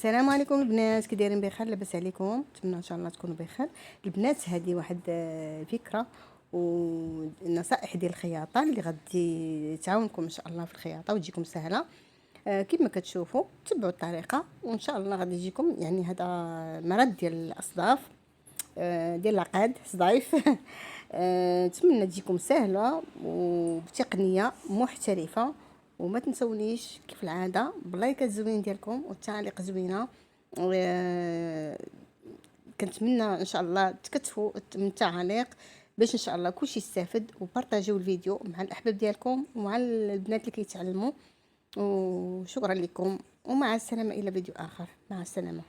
السلام عليكم البنات، كي دايرين؟ بخير؟ لاباس عليكم؟ نتمنى ان شاء الله تكونوا بخير. البنات هذه واحد فكره ونصائح ديال الخياطه اللي غادي تعاونكم ان شاء الله في الخياطه وتجيكم سهله. كما كتشوفوا تبعوا الطريقه وان شاء الله غادي يجيكم. يعني هذا مرض ديال الاصداف، ديال العقاد صدايف. نتمنى تجيكم سهله وبتقنيه محترفه. وما تنسونيش كيف العاده بلايكات زوين ديالكم والتعاليق زوينه. كنتمنى ان شاء الله تكتفوا من التعاليق باش ان شاء الله كلشي يستافد، وبارطاجيو الفيديو مع الاحباب ديالكم ومع البنات اللي كيتعلموا. وشكرا لكم ومع السلامه الى فيديو اخر. مع السلامه.